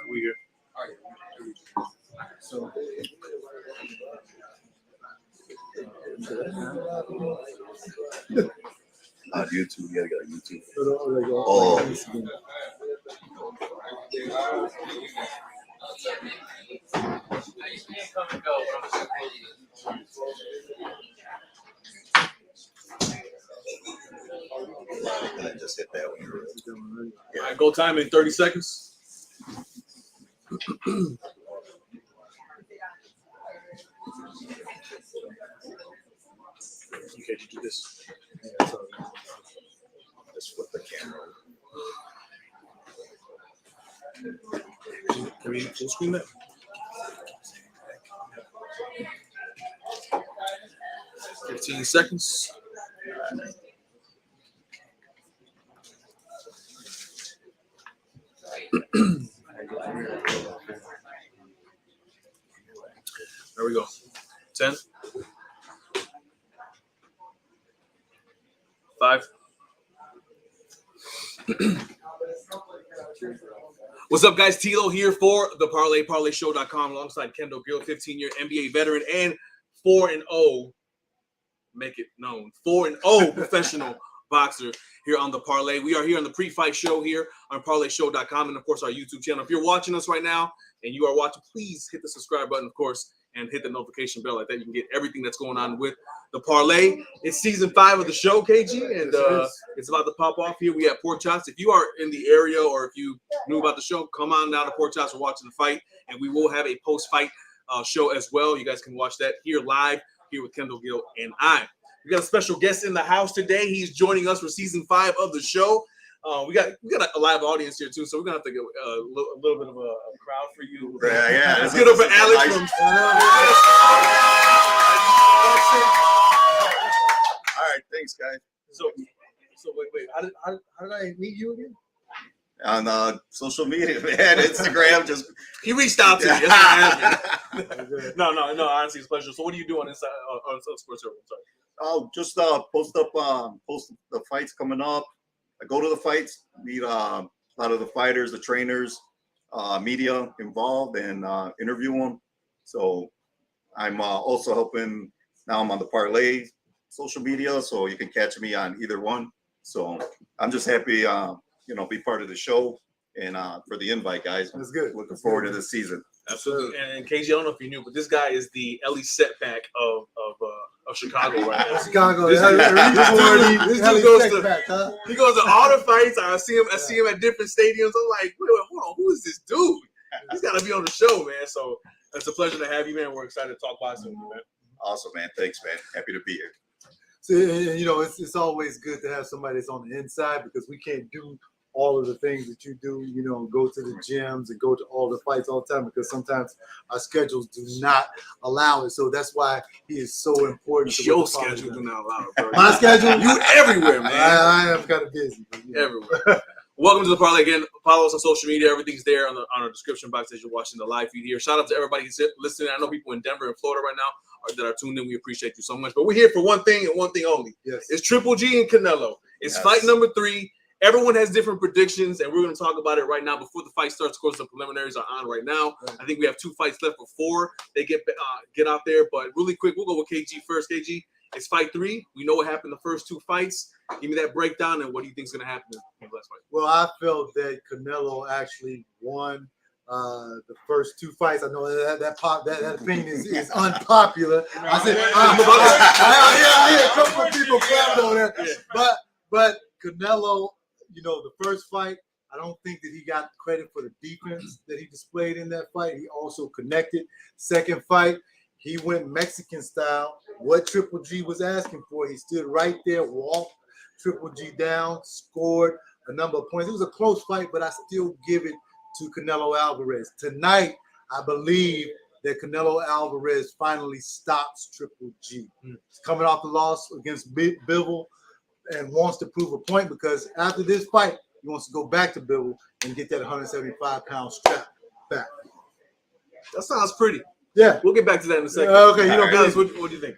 We here. So. YouTube, you gotta go to YouTube. Oh. And just hit that one. All right, go time in 30 seconds. Okay, you do this. Just flip the camera. Can we full screen that? $15 seconds. There we go. 10. 5. What's up, guys? Tilo here for the ParlayShow.com alongside Kendall Gill, 15-year NBA veteran and 4-0. Make it known. 4-0 professional boxer here on the Parlay. We are here on the pre-fight show here on ParlayShow.com and, of course, our YouTube channel. If you're watching us right now and you are watching, please hit the subscribe button, of course, and hit the notification bell. Like that, you can get everything that's going on with the Parlay. It's season 5 of the show, KG, and it's about to pop off here. We have Pork Chops. If you are in the area or if you knew about the show, come on down to Pork Chops. We're watching the fight, and we will have a post-fight show as well. You guys can watch that here live here with Kendall Gill and I. We got a special guest in the house today. He's joining us for season 5 of the show. We got a live audience here too, so we're gonna have to get a little bit of a crowd for you. Yeah. Let's get over Alex from. All right, thanks, guys. So wait. How did I meet you again? On social media, man, Instagram. Just he reached out to me. That's what happened. No. Honestly, it's a pleasure. So, what are you doing inside on Sports Circle? Sorry. Oh, just post the fights coming up. I go to the fights, meet a lot of the fighters, the trainers, media involved, and interview them. So I'm also helping. Now I'm on the Parlay social media, so you can catch me on either one. So I'm just happy, be part of the show and for the invite, guys. That's good. Looking forward to this season. Absolutely. And KG, I don't know if you knew, but this guy is the Ellie setback of Chicago right now. Chicago. This dude goes to all the fights. I see him at different stadiums. I'm like, wait, hold on, who is this dude? He's got to be on the show, man. So it's a pleasure to have you, man. We're excited to talk boxing with you, man. Awesome, man. Thanks, man. Happy to be here. So, it's always good to have somebody that's on the inside because we can't do all of the things that you do, go to the gyms and go to all the fights all the time because sometimes our schedules do not allow it. So that's why he is so important. Your schedule do not allow it, bro. My schedule? You everywhere, man. I am kind of busy. Everywhere. Welcome to the Parlay again. Follow us on social media. Everything's there on our description box as you're watching the live feed here. Shout out to everybody who's listening. I know people in Denver and Florida right now that are tuned in. We appreciate you so much. But we're here for one thing and one thing only. Yes. It's Triple G and Canelo. It's fight number 3. Everyone has different predictions, and we're going to talk about it right now before the fight starts. Of course, the preliminaries are on right now. Right. I think we have 2 fights left before they get out there. But really quick, we'll go with KG first. KG, it's fight 3. We know what happened the first 2 fights. Give me that breakdown, and what do you think is going to happen in the last fight? Well, I felt that Canelo actually won the first 2 fights. I know that opinion is unpopular. I said, I hear a couple of people clapping on that. Yeah. But Canelo, the first fight, I don't think that he got credit for the defense that he displayed in that fight. He also connected. Second fight, he went Mexican style. What Triple G was asking for, he stood right there, walked Triple G down, scored a number of points. It was a close fight, but I still give it to Canelo Alvarez. Tonight, I believe that Canelo Alvarez finally stops Triple G. He's coming off the loss against Bivol and wants to prove a point because after this fight, he wants to go back to Bivol and get that 175-pound strap back. That sounds pretty. Yeah. We'll get back to that in a second. Okay. Guys, what do you think?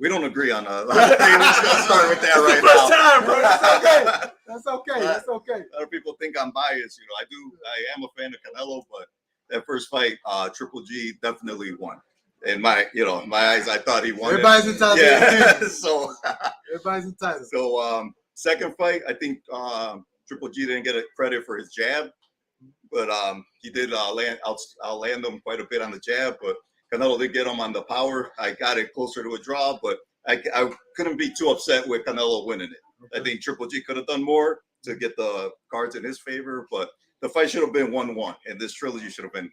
We don't agree on a lot of things. Let's just start with that right First now. time, bro. That's okay. That's okay. That's okay. A lot of people think I'm biased. I am a fan of Canelo, but that first fight, Triple G definitely won. In my eyes, I thought he won. Everybody's entitled. Yeah. So everybody's entitled. So second fight, I think Triple G didn't get a credit for his jab, but he did land him quite a bit on the jab. But Canelo did get him on the power. I got it closer to a draw, but I couldn't be too upset with Canelo winning it. Okay. I think Triple G could have done more to get the cards in his favor, but the fight should have been 1-1, and this trilogy should have been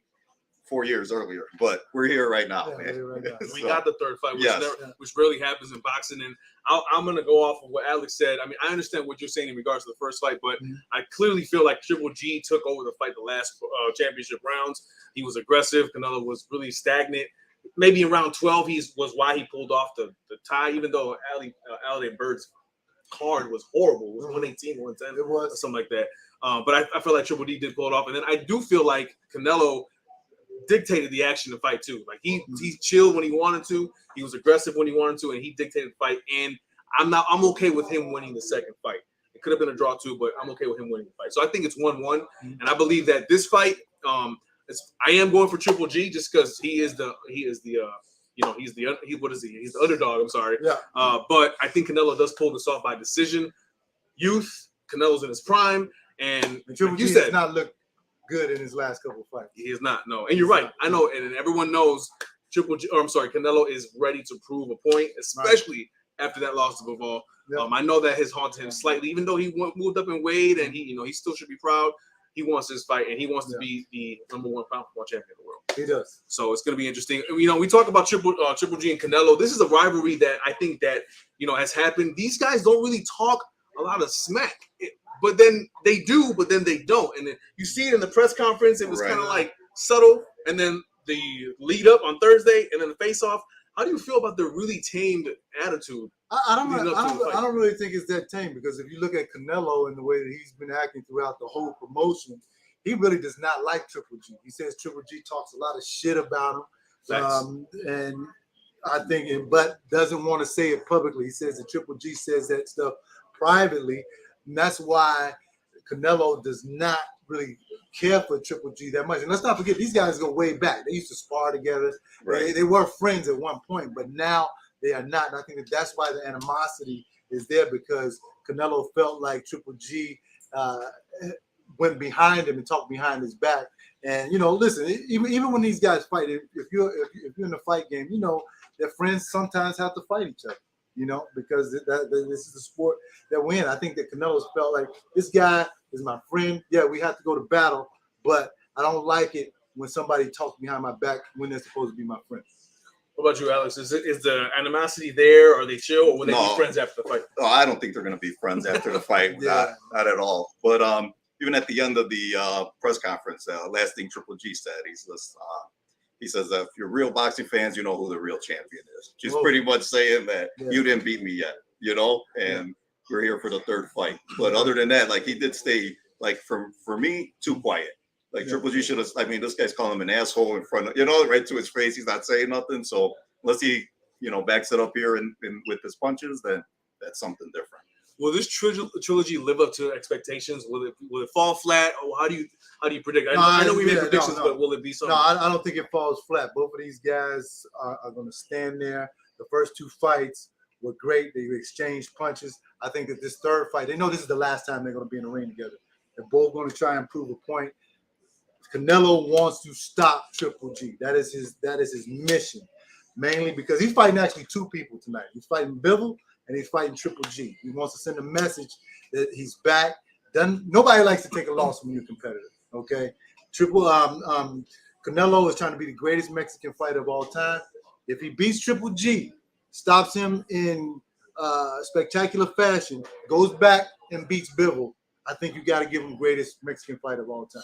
4 years earlier. But we're here right now, man. Right now. We got the third fight, Yes. which rarely happens in boxing. And I'm going to go off of what Alex said. I mean, I understand what you're saying in regards to the first fight, but I clearly feel like Triple G took over the fight the last championship rounds. He was aggressive. Canelo was really stagnant. Maybe in round 12, was why he pulled off the tie, even though Ali Bird's card was horrible. It was 118, 110, it was. or something like that. But I feel like Triple G did pull it off. And then I do feel like Canelo dictated the action of the fight too. Like he chilled when he wanted to. He was aggressive when he wanted to, and he dictated the fight. And I'm okay with him winning the second fight. It could have been a draw too, but I'm okay with him winning the fight. So I think it's 1-1, and I believe that this fight, I am going for Triple G just because he's the underdog. I'm sorry. Yeah. But I think Canelo does pull this off by decision. Youth, Canelo's in his prime, and Triple like G you said, has not looked good in his last couple of fights. he is not. No, and you're right. I know, and everyone knows Canelo is ready to prove a point, especially after that loss to Bivol. Yep. I know that has haunted him slightly, even though he moved up in weight and he still should be proud. He wants this fight, and he wants to be the number 1 pound-for-pound champion of the world. He does. So it's going to be interesting. We talk about Triple G and Canelo. This is a rivalry that I think that has happened. These guys don't really talk a lot of smack, but then they do, but then they don't. And then you see it in the press conference. It was kind of like subtle, and then the lead up on Thursday, and then the face off. How do you feel about the really tamed attitude? I don't really think it's that tame, because if you look at Canelo and the way that he's been acting throughout the whole promotion, he really does not like Triple G. He says Triple G talks a lot of shit about him, and I think, but doesn't want to say it publicly. He says that Triple G says that stuff privately, and that's why Canelo does not really care for Triple G that much. And let's not forget, these guys go way back. They used to spar together. Right. They were friends at one point, but now they are not. And I think that's why the animosity is there, because Canelo felt like Triple G went behind him and talked behind his back. And listen, even when these guys fight, if you're in the fight game, their friends sometimes have to fight each other. Because this is the sport that we're in. I think that Canelo's felt like, this guy is my friend. Yeah, we have to go to battle, but I don't like it when somebody talks behind my back when they're supposed to be my friend. What about you, Alex? Is the animosity there? Are they chill, or will they be friends after the fight? No, I don't think they're going to be friends after the fight. Yeah. Not at all. But even at the end of the press conference, last thing Triple G said, he says that if you're real boxing fans, you know who the real champion is. Just pretty much saying that you didn't beat me yet, and we're here for the third fight. But other than that, like, he did stay, like, for me, too quiet. Like, Triple G should have, this guy's calling him an asshole in front of, right to his face. He's not saying nothing. So unless he, backs it up here and with his punches, then that's something different. Will this trilogy live up to expectations? Will it fall flat? Or how do you predict? I know we made predictions, but will it be something? No, I don't think it falls flat. Both of these guys are going to stand there. The first 2 fights were great. They exchanged punches. I think that this third fight, they know this is the last time they're going to be in the ring together. They're both going to try and prove a point. Canelo wants to stop Triple G. That is his mission, mainly because he's fighting actually 2 people tonight. He's fighting Bivol and he's fighting Triple G. He wants to send a message that he's back. Nobody likes to take a loss from your competitor. Okay, Canelo is trying to be the greatest Mexican fighter of all time. If he beats Triple G, stops him in spectacular fashion, goes back and beats Bivol, I think you got to give him greatest Mexican fighter of all time.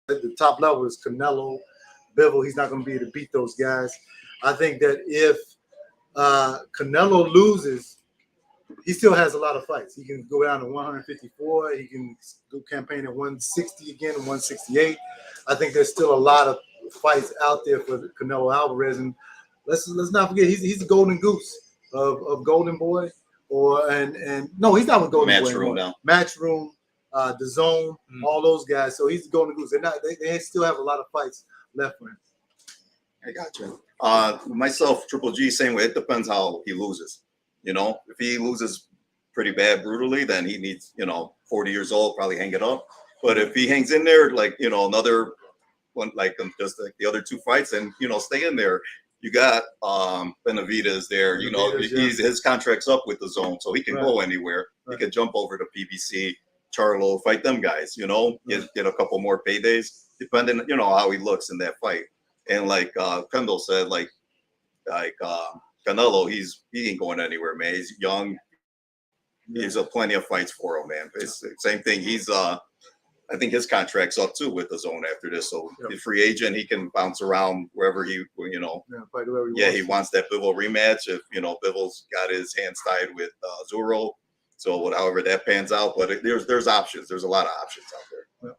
At the top level is Canelo, Bivol. He's not going to be able to beat those guys. I think that if Canelo loses, he still has a lot of fights. He can go down to 154. He can go campaign at 160 again, 168. I think there's still a lot of fights out there for Canelo Alvarez, and let's not forget he's the golden goose of Golden Boy, and no, he's not with Golden Boy anymore. Now. Matchroom, the Zone, all those guys. So he's the golden goose. They still have a lot of fights left for him. I got you. Myself, Triple G, same way. It depends how he loses. You know, if he loses pretty bad, brutally, then he needs, 40 years old, probably hang it up. But if he hangs in there, like, another one, like just like the other two fights, and, stay in there. You got Benavidez there. His contract's up with the Zone, so he can go anywhere. He can jump over to PBC, Charlo, fight them guys, get a couple more paydays, depending, how he looks in that fight. And like Kendall said, like Canelo, he ain't going anywhere, man. He's young. There's plenty of fights for him, man. It's the same thing. He's I think his contract's up too with the Zone after this. So the free agent, he can bounce around wherever he wants that Bivol rematch. If Bivol's got his hands tied with Zuro, so however that pans out. But there's options. There's a lot of options out there.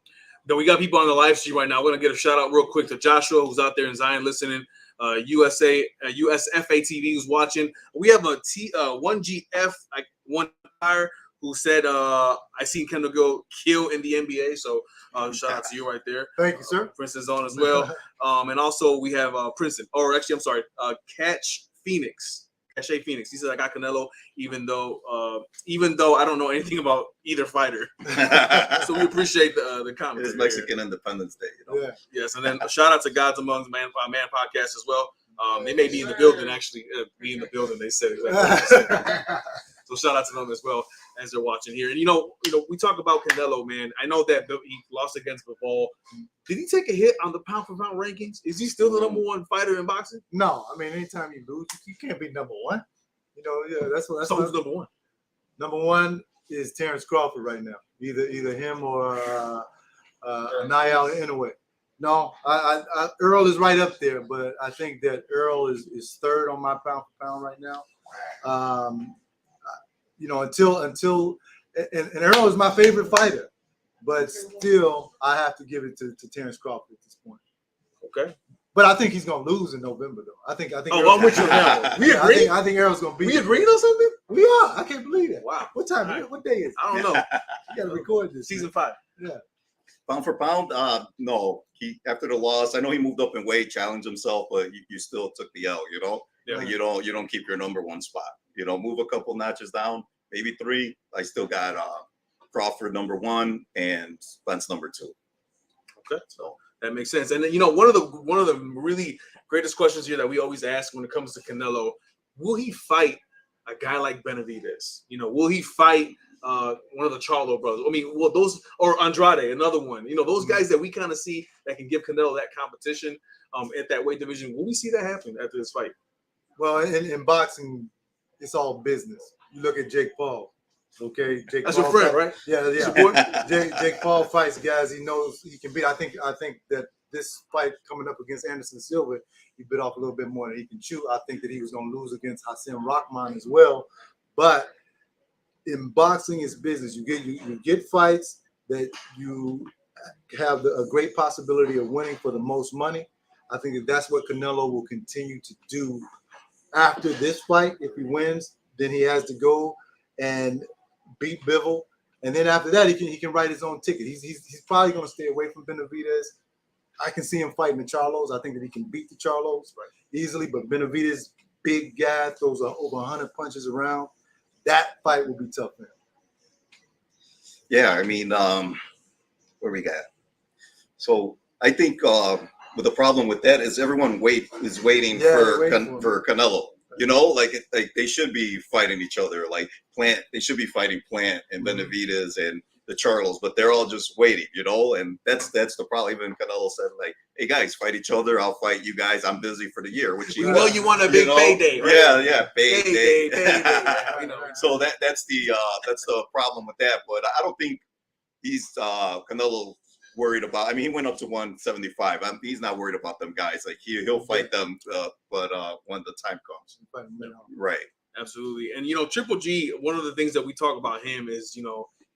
Then we got people on the live stream right now. We're gonna get a shout out real quick to Joshua, who's out there in Zion listening. USFA TV who's watching. We have a 1GF one fire who said, "I seen Kendall go kill in the NBA." So shout out to you right there. Thank you, sir. Princeton's on as well. And also we have Princeton. Or actually, I'm sorry, Catch Phoenix. Cache Phoenix. He said, "I got Canelo, even though I don't know anything about either fighter." So we appreciate the comments. It's Mexican Independence Day, Yeah. Yes, and then a shout out to Gods Amongst Man podcast as well. They may be in the building, actually. Be in the building, they said exactly. So shout out to them as well as they're watching here. And we talk about Canelo, man. I know that he lost against Bivol. Did he take a hit on the pound for pound rankings? Is he still the number one fighter in boxing? No, I mean, anytime you lose, you can't be number one. That's so who's number one. Number one is Terrence Crawford right now. Either him or Niall Inoue. No, Earl is right up there, but I think that Earl is third on my pound for pound right now. Until and Earl is my favorite fighter, but still I have to give it to Terrence Crawford at this point. Okay. But I think he's gonna lose in November, though. I think. Oh, I'm with you now. We agree. I think Earl's gonna beat. We agreed on something. We are. I can't believe it. Wow. What time? Right. What day is it? I don't know. You gotta record this. Season 5. Yeah. Pound for pound, no. He after the loss, I know he moved up in weight, challenged himself, but you still took the L. Yeah. You don't keep your number one spot. Move a couple notches down, maybe 3. I still got Crawford number 1 and Spence number 2. Okay, so that makes sense. And then, one of the really greatest questions here that we always ask when it comes to Canelo: will he fight a guy like Benavidez? Will he fight one of the Charlo brothers? I mean, well, those, or Andrade, another one. Those guys that we kind of see that can give Canelo that competition at that weight division. Will we see that happen after this fight? Well, in boxing, it's all business. You look at Jake Paul. Okay, Jake. That's Paul your friend, right? Yeah. Jake Paul fights guys he knows he can beat. I think that this fight coming up against Anderson Silva, he bit off a little bit more than he can chew. I think that he was going to lose against Hassan Rahman as well. But in boxing, it's business. You get fights that you have a great possibility of winning for the most money. I think that's what Canelo will continue to do after this fight. If he wins, then he has to go and beat Bivol, and then after that, he can write his own ticket. He's probably going to stay away from Benavidez. I can see him fighting the Charlos. I think that he can beat the Charlos easily, but Benavidez, big guy, throws over 100 punches around. That fight will be tough for him. Yeah, I mean, where we got? So I think with the problem with that is everyone is waiting for Canelo. Like they should be fighting each other. Like Plant, they should be fighting Plant and Benavidez and the Charlos, but they're all just waiting, and that's the problem. Even Canelo said, like, "Hey guys, fight each other. I'll fight you guys. I'm busy for the year." Which you want a big payday, right? Yeah, payday. So that's the problem with that. But I don't think he's Canelo worried about. I mean, he went up to 175. He's not worried about them guys. Like he'll fight them, but when the time comes, right? Absolutely. And Triple G, one of the things that we talk about him is,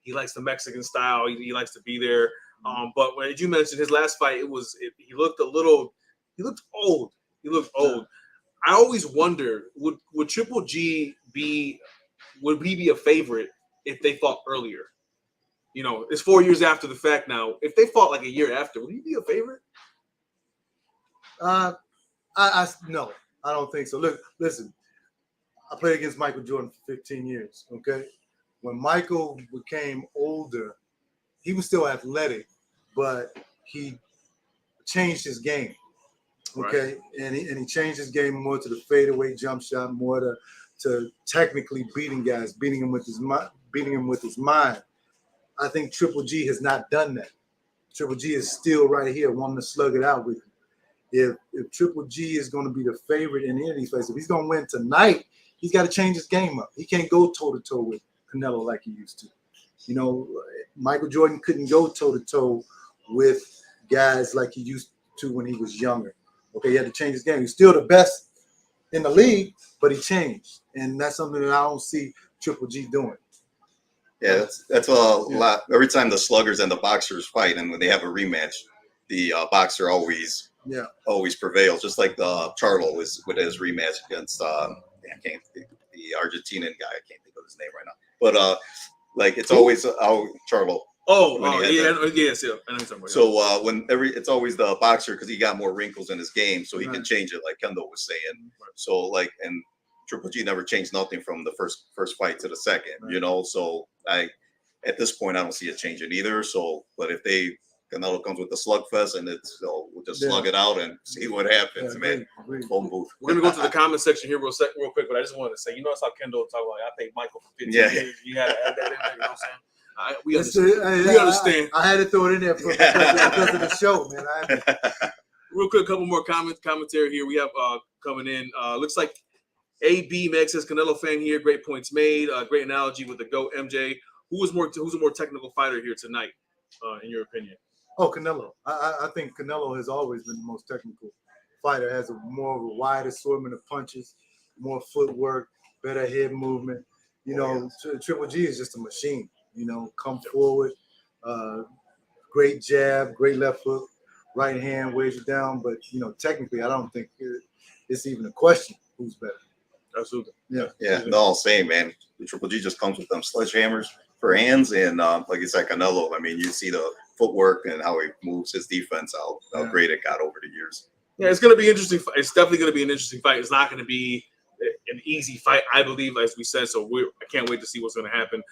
he likes the Mexican style. He likes to be there. But when you mentioned his last fight, he looked old. He looked old. I always wonder, would Triple G would he be a favorite if they fought earlier? It's 4 years after the fact now. If they fought like a year after, would he be a favorite? No, I don't think so. Look, listen. I played against Michael Jordan for 15 years, okay? When Michael became older, he was still athletic, but he changed his game, okay? Right. And he changed his game more to the fadeaway jump shot, more to technically beating guys, beating him with his mind. I think Triple G has not done that. Triple G is still right here wanting to slug it out with him. If Triple G is going to be the favorite in any of these fights, if he's going to win tonight, he's got to change his game up. He can't go toe-to-toe with Canelo like he used to. Michael Jordan couldn't go toe-to-toe with guys like he used to when he was younger. Okay, he had to change his game. He's still the best in the league, but he changed. And that's something that I don't see Triple G doing. Yeah, that's a lot. Every time the sluggers and the boxers fight, and when they have a rematch, the boxer always prevails. Just like the Charlo with his rematch against the Argentinian guy. I can't think of his name right now. But like it's always Charlo. Yes. So it's always the boxer because he got more wrinkles in his game, so he can change it, like Kendall was saying. So and Triple G never changed nothing from the first fight to the second, So at this point I don't see it changing either. So, but if Canelo comes with the slugfest and we'll just slug it out and see what happens, man. Phone booth. We're gonna go to the comment section here real quick, but I just wanted to say, that's how Kendall talk about. I think Michael for 15 years. You had to add that in there. You know what I'm saying? We understand. I had to throw it in there because of the show, man. Real quick, a couple more commentary here. We have coming in. Looks like AB Meg says Canelo fan here. Great points made. Great analogy with the GOAT MJ. Who's a more technical fighter here tonight, in your opinion? Oh, Canelo. I think Canelo has always been the most technical fighter. Has more of a wide assortment of punches, more footwork, better head movement. Triple G is just a machine. Come forward, great jab, great left hook, right hand weighs you down. But technically, I don't think it's even a question who's better. Absolutely. Yeah. No, same, man. The Triple G just comes with them sledgehammers for hands, and like you said, Canelo. I mean, you see the footwork and how he moves his defense, how great it got over the years. Yeah, it's going to be interesting. It's definitely going to be an interesting fight. It's not going to be an easy fight, I believe, as we said. So I can't wait to see what's going to happen.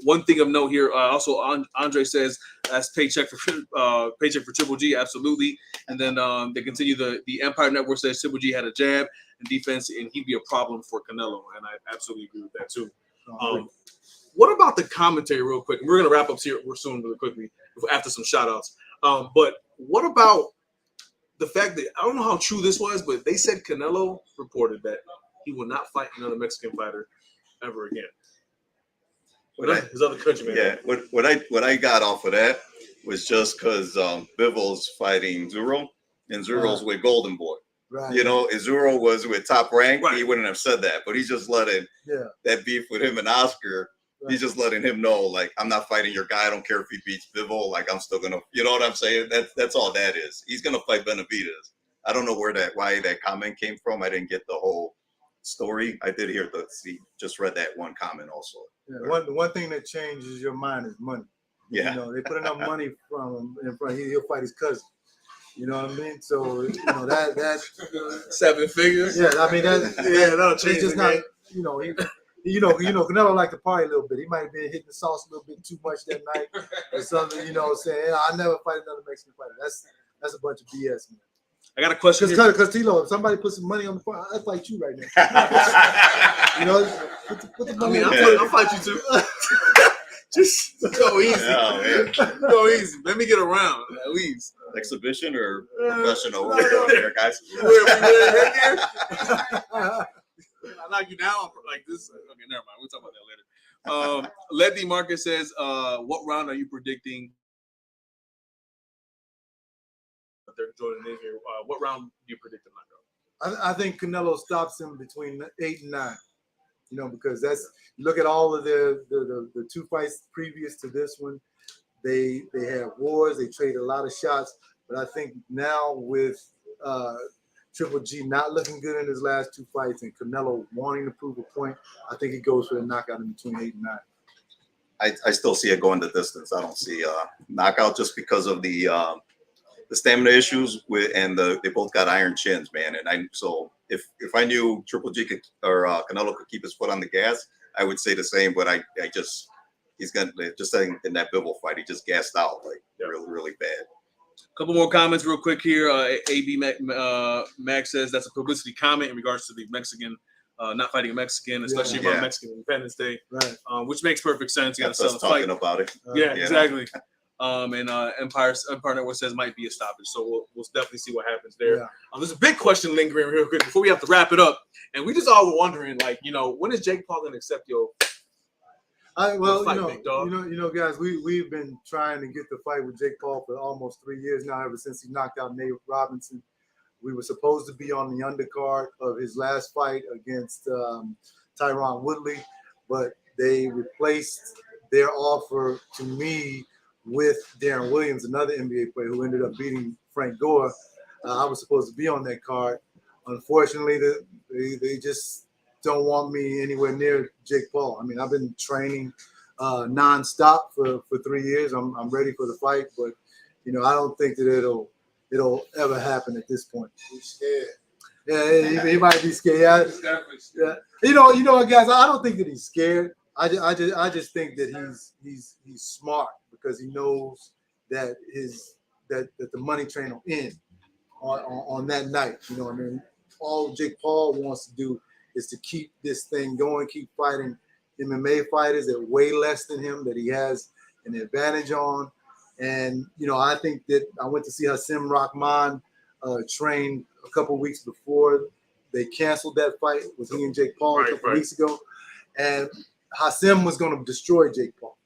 One thing of note here, also Andre says that's paycheck for Triple G, absolutely. And then they continue. The Empire Network says Triple G had a jab and defense, and he'd be a problem for Canelo, and I absolutely agree with that too. What about the commentary, real quick? We're going to wrap up here soon, really quickly, after some shout-outs. But what about the fact that, I don't know how true this was, but they said Canelo reported that he will not fight another Mexican fighter ever again. His other countryman. Yeah, what I got off of that was just because Bivol's fighting Zuro, and Zuro's with Golden Boy. Right. If Zuro was with Top Rank, he wouldn't have said that. But he's just letting that beef with him and Oscar. Right. He's just letting him know, like, I'm not fighting your guy. I don't care if he beats Bivol. Like, I'm still gonna, you know what I'm saying? That's all that is. He's gonna fight Benavidez. I don't know why that comment came from. I didn't get the whole story. I did hear just read that one comment also. Yeah, one thing that changes your mind is money. Yeah. They put enough money from him in front. He'll fight his cousin. You know what I mean? So that's 7 figures. Yeah, I mean that'll change. It's just not. Canelo like to party a little bit. He might have been hitting the sauce a little bit too much that night or something. Saying I'll never fight another Mexican fighter. That's a bunch of BS, man. I got a question. Because Tilo, if somebody puts some money on the front, I'd fight you right now. Put the money. I'll fight you too. Just go easy. Go easy. Let me get around at least. Exhibition or professional? What we're doing here, guys? I'll knock you down like this. Okay, never mind. We'll talk about that later. Letty Marcus says, what round are you predicting that they're joining in here. What round do you predict the knockout? I think Canelo stops him between 8 and 9. You know, because that's you look at all of the 2 fights previous to this one, they had wars, they traded a lot of shots, but I think now with Triple G not looking good in his last 2 fights and Canelo wanting to prove a point, I think he goes for the knockout in between 8 and 9. I still see it going the distance. I don't see a knockout just because of the stamina issues they both got iron chins, man. And if I knew Triple G could or Canelo could keep his foot on the gas, I would say the same. But he's gonna just saying in that Bivol fight, he just gassed out really, really bad. Couple more comments real quick here. AB Max says that's a publicity comment in regards to the Mexican not fighting a Mexican, especially around Mexican Independence Day, right? Which makes perfect sense. You got to sell the talking fight. About it. Yeah, exactly. And Empire Network says might be a stoppage, so we'll definitely see what happens there. Yeah. There's a big question lingering real quick before we have to wrap it up, and we just all were wondering, like, when is Jake Paul going to accept your? Fight, guys, we've been trying to get the fight with Jake Paul for almost 3 years now, ever since he knocked out Nate Robinson. We were supposed to be on the undercard of his last fight against Tyron Woodley, but they replaced their offer to me with Darren Williams, another NBA player who ended up beating Frank Gore. I was supposed to be on that card. Unfortunately, they just don't want me anywhere near Jake Paul. I mean, I've been training nonstop for 3 years. I'm ready for the fight, but I don't think that it'll ever happen at this point. He's scared. Yeah, he might be scared. Yeah. You know, guys, I don't think that he's scared. I just think that he's smart because he knows that that the money train will end on that night. You know what I mean? All Jake Paul wants to do is to keep this thing going, keep fighting MMA fighters that weigh less than him, that he has an advantage on. And, I think that I went to see Hasim Rahman train a couple weeks before they canceled that fight with he and Jake Paul a couple weeks ago. And Hasim was going to destroy Jake Paul.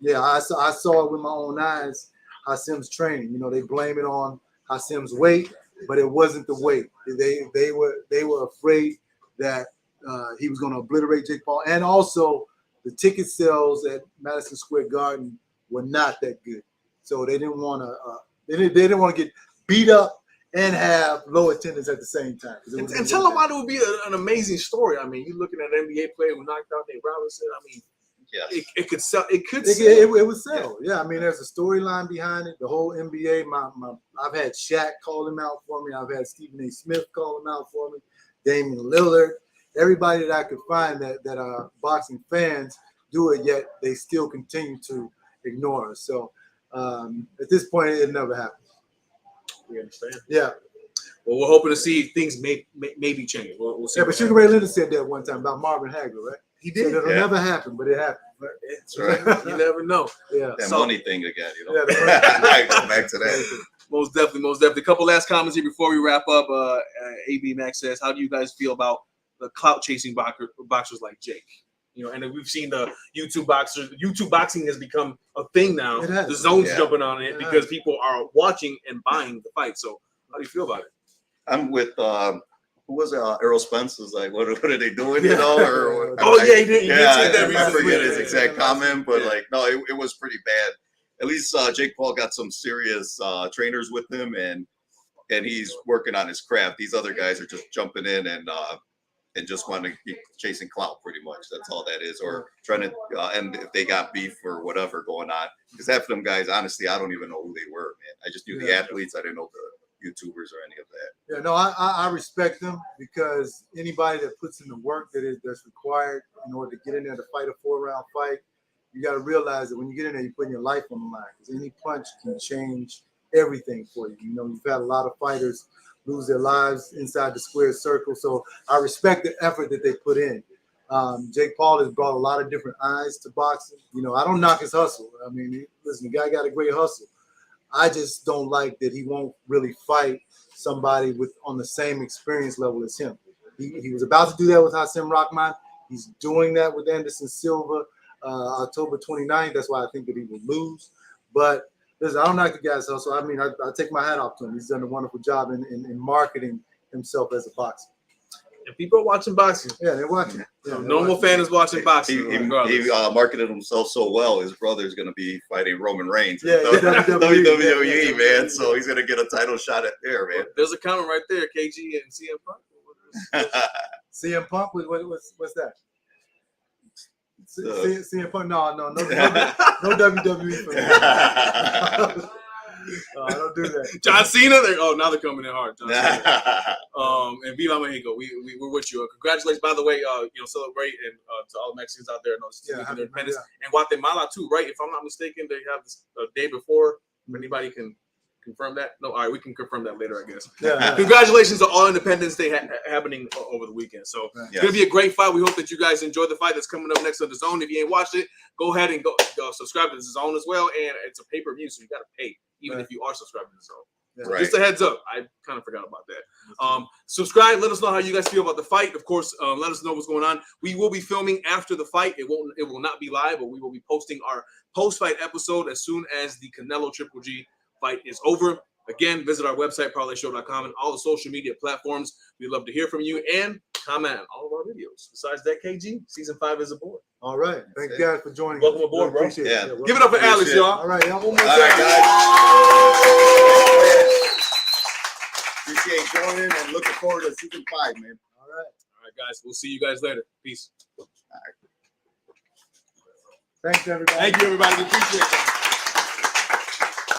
Yeah, I saw it with my own eyes, Hasim's training. They blame it on Hasim's weight, but it wasn't the weight. They were afraid that he was going to obliterate Jake Paul. And also the ticket sales at Madison Square Garden were not that good. So they didn't want to they didn't want to get beat up and have low attendance at the same time. And tell them why it would be an amazing story. I mean, you're looking at an NBA player who knocked out Nate Robinson. I mean, it could sell. It could sell. It would sell. Yeah, I mean, there's a storyline behind it. The whole NBA. I've had Shaq call him out for me. I've had Stephen A. Smith call him out for me. Damian Lillard. Everybody that I could find that are boxing fans do it, yet they still continue to ignore us. So at this point, it never happens. We understand. Yeah. Well, we're hoping to see things maybe change. We'll see. Yeah, but Sugar Ray Leonard said that one time about Marvin Hagler, right? He did. It'll never happen, but it happened. Right? That's right. You never know. Yeah. That money thing again, Yeah, go back to that. Most definitely. A couple last comments here before we wrap up. AB Max says, "How do you guys feel about the clout chasing boxers like Jake? And we've seen the YouTube boxers. YouTube boxing has become a thing now. The zone's jumping on it because people are watching and buying the fight. So, how do you feel about it?" I'm with who was it? Errol Spence was like, what are they doing? He did say that. I forget his exact comment, but no, it was pretty bad. At least Jake Paul got some serious trainers with him, and he's working on his craft. These other guys are just jumping in and just want to keep chasing clout, pretty much. That's all that is, or trying to and if they got beef or whatever going on, because half of them guys, honestly, I don't even know who they were, man. I just knew the athletes. I didn't know the YouTubers or any of that. Yeah, no, I respect them, because anybody that puts in the work that's required in order to get in there to fight a 4-round fight, you got to realize that when you get in there, you're putting your life on the line, because any punch can change everything for you. You've had a lot of fighters lose their lives inside the square circle, so I respect the effort that they put in. Jake Paul has brought a lot of different eyes to boxing. I don't knock his hustle. I mean, listen, the guy got a great hustle. I just don't like that he won't really fight somebody on the same experience level as him. He was about to do that with Hasim Rahman. He's doing that with Anderson Silva October 29th. That's why I think that he will lose. But Listen, I don't knock the guy's hustle. I mean, I take my hat off to him. He's done a wonderful job in marketing himself as a boxer. And people are watching boxing. Yeah, they're watching. Yeah, they're Normal watching. fan is watching boxing. He marketed himself so well. His brother's going to be fighting Roman Reigns. Yeah, WWE, man. So he's going to get a title shot at there, man. There's a comment right there, KG and CM Punk. CM Punk, what's that? CM Punk, no WWE for me. I don't do that. John Cena, now they're coming in hard. John Cena. And Viva Mexico, we're with you. Congratulations, by the way. Celebrate and to all the Mexicans out there. Their independence and Guatemala too, right? If I'm not mistaken, they have this day before. If anybody can confirm that, no. All right, we can confirm that later, I guess. Yeah. Congratulations to all Independence Day happening over the weekend. So it's gonna be a great fight. We hope that you guys enjoy the fight that's coming up next on the Zone. If you ain't watched it, go ahead and go subscribe to the Zone as well. And it's a pay-per-view, so you got to pay even if you are subscribed to the Zone. Yeah. Right. Just a heads up. I kind of forgot about that. Subscribe. Let us know how you guys feel about the fight. Of course, let us know what's going on. We will be filming after the fight. It will not be live, but we will be posting our post-fight episode as soon as the Canelo Triple G fight is over. Again, visit our website, ParlayShow.com, and all the social media platforms. We'd love to hear from you and comment on all of our videos. Besides that, KG, season 5 is aboard. All right. Thank you guys for joining. Welcome aboard, bro. Appreciate it. Yeah. Give it up for Alex, y'all. All right, y'all. One more All time. right, guys. Appreciate joining and looking forward to season 5, man. All right. All right, guys. We'll see you guys later. Peace. Thanks, everybody. Thank you, everybody. We appreciate it.